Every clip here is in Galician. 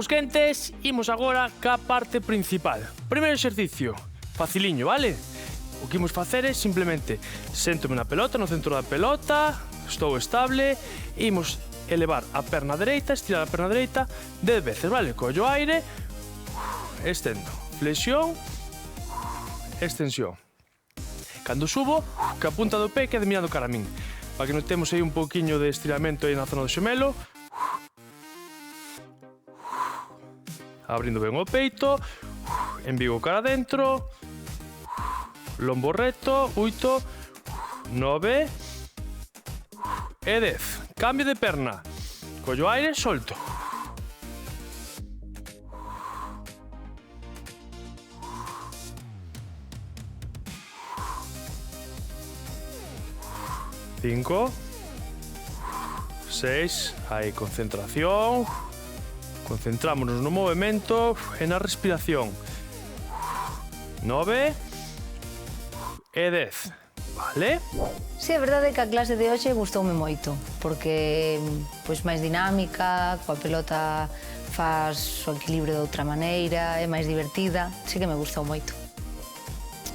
Os quentes, imos agora ca parte principal. Primeiro exercicio, faciliño, vale? O que imos facer é simplemente séntome na pelota, no centro da pelota, estou estable, imos elevar a perna dereita, estirar a perna dereita 10 veces, vale? Collo aire, estendo, flexión, extensión. Cando subo, que a punta do pé quede mirando cara a min, para que notemos aí un pouquiño de estiramento aí na zona do xemelo. Abrindo ben o peito, envigo cara adentro, lombo recto, 8, 9 e 10. Cambio de perna, collo aire, solto. Cinco, 6, aí concentración. Concentrámonos no movimento e na respiración. 9 e 10. Vale? Si, é verdade que a clase de hoxe gustoume moito, porque pois máis dinámica, coa pelota faz o equilibrio de outra maneira, é máis divertida, sí que me gustou moito.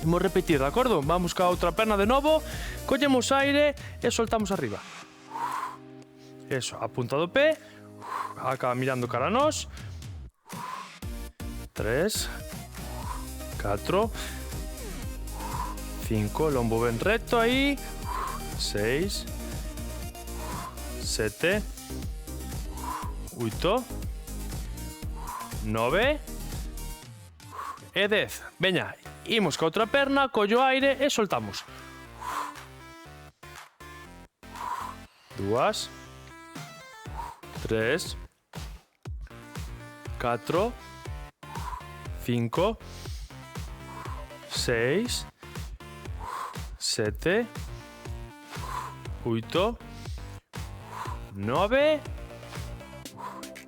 Imos repetir, de acordo? Vamos ca outra perna de novo, collemos aire e soltamos arriba. Eso, a punta do pé, acaba mirando cara a nós. 3, 4, 5, lombo ben recto aí. 6, 7, 8, 9 e 10. Veña, imos ca outra perna, collo aire e soltamos. 2, 3, 4, 5, 6, 7, 8, 9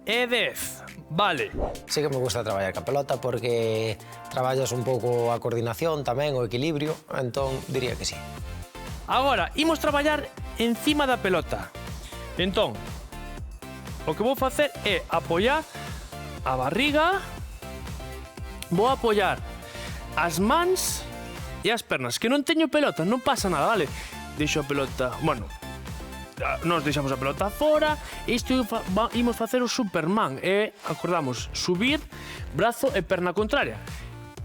e 10. Vale. Sí que me gusta traballar ca pelota porque traballas un pouco a coordinación tamén, o equilibrio, entón diría que sí. Agora, imos traballar encima da pelota. Entón, o que vou facer é apoiar a barriga, vou apoiar as mans e as pernas, que non teño pelota, non pasa nada, vale? Deixo a pelota, bueno, nós deixamos a pelota fora, e isto imos facer o Superman, e acordamos, subir, brazo e perna contraria.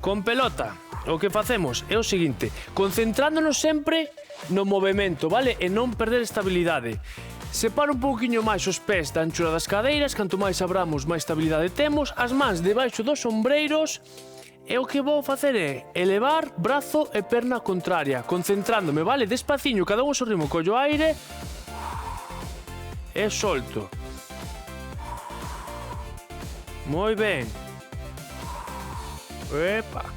Con pelota, o que facemos é o seguinte, concentrándonos sempre no movimento, vale? E non perder estabilidade. Separa un pouquiño máis os pés da anchura das cadeiras, canto máis abramos, máis estabilidade temos, as mans debaixo dos ombreiros, e o que vou facer é elevar brazo e perna contraria, concentrándome, vale? Despaciño, cada un ao seu ritmo, collo aire e solto. Moi ben. Epa.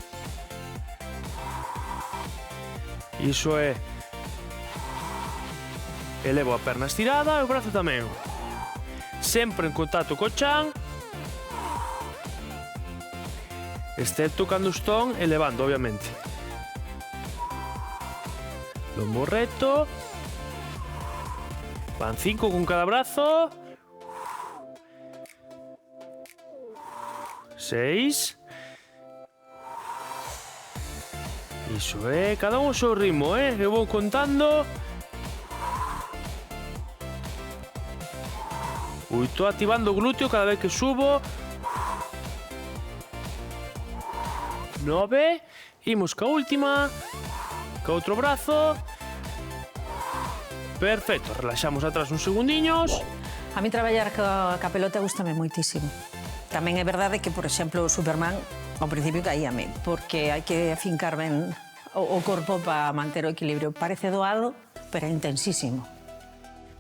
Iso é. Elevo a perna estirada e o brazo tamén. Sempre en contacto co chan. Excepto cando estou elevando, obviamente. Lombo recto. Van 5 con cada brazo. 6. Iso é, cada un o seu ritmo, eu vou contando. 8, activando o glúteo cada vez que subo. 9, imos ca última, ca outro brazo. Perfecto, relaxamos atrás uns segundiños. A mí traballar ca pelota gustame moitísimo. Tamén é verdade que, por exemplo, o Superman ao principio caíame, porque hai que afincar ben o corpo para manter o equilibrio. Parece doado, pero é intensísimo.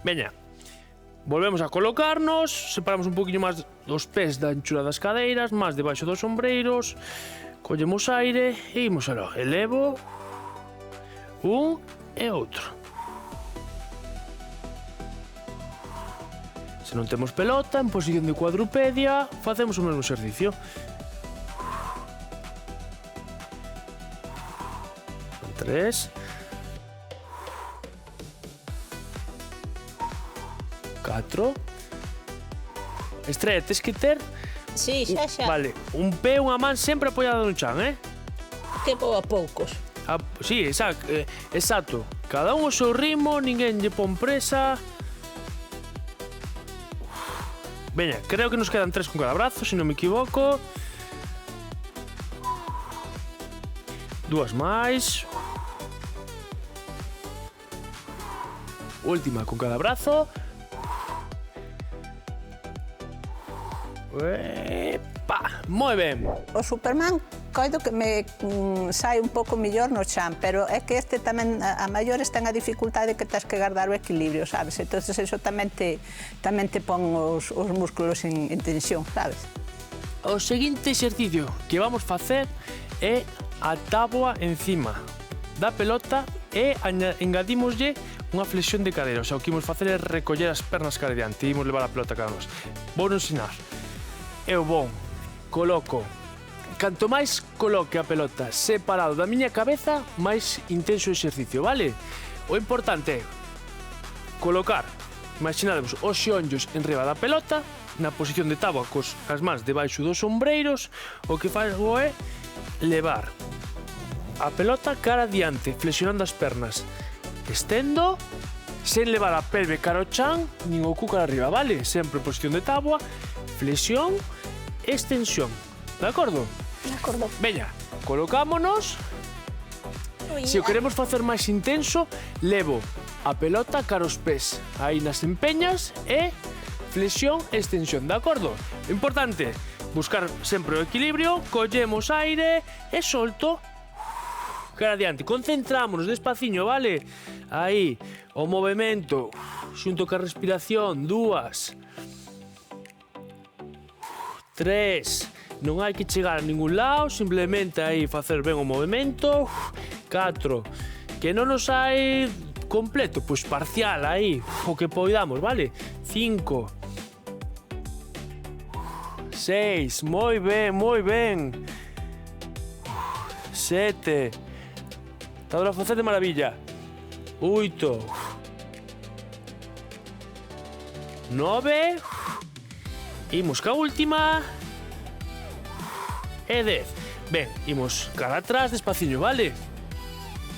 Veña, volvemos a colocarnos, separamos un poquinho máis dos pés da anchura das cadeiras, máis debaixo dos ombreiros, collemos aire e imos aló. Elevo, un e outro. Se non temos pelota, en posición de cuadrupedia, facemos o mesmo exercicio. 3, 4. Estrella, tes que ter Sí, xa. Vale, un pé, unha man sempre apoiada no chan, Que vou a poucos. Sí, exacto. Cada un o seu ritmo, ninguén lle pon presa. Veña, creo que nos quedan 3 con cada brazo, se non me equivoco. 2 máis. Última con cada brazo. Epa, moi ben. O Superman coido que me sai un pouco millor no chan, pero é que este tamén a maiores ten a dificultade que tens que guardar o equilibrio, sabes? Entonces eso tamén te pon os músculos en tensión, sabes? O seguinte exercicio que vamos facer é a táboa encima da pelota e engadímoslle unha flexión de cadera. O sea, o que imos facer é recoller as pernas cara adiante e imos levar a pelota cara nos. Vou ensinar. Eu coloco. Canto máis coloque a pelota separado da miña cabeza, máis intenso o exercicio, vale? O importante é colocar, imaginademos, os xeonllos enriba da pelota, na posición de táboa, as mans debaixo dos ombreiros. O que fago é levar a pelota cara adiante, flexionando as pernas. Estendo, sen levar a pelve cara ao chan, nin o cu cara arriba, vale? Sempre en posición de táboa, flexión, extensión. De acordo? De acordo. Veña, colocámonos. Se o queremos facer máis intenso, levo a pelota cara aos pés, aí nas empeñas, e flexión e extensión, de acordo? O importante, buscar sempre o equilibrio, collemos aire e solto cara adiante. Concentrámonos despaciño, vale? Aí, o movimento xunto ca respiración, 2, 3. Non hai que chegar a ningún lado, simplemente aí facer ben o movimento. 4. Que non nos hai completo, pois parcial aí, o que poidamos, vale? 5. 6. Moi ben, moi ben. 7. Está a facer de maravilla. 8. 9. Imos ca última. E 10. Ben, imos cara atrás despaciño, vale?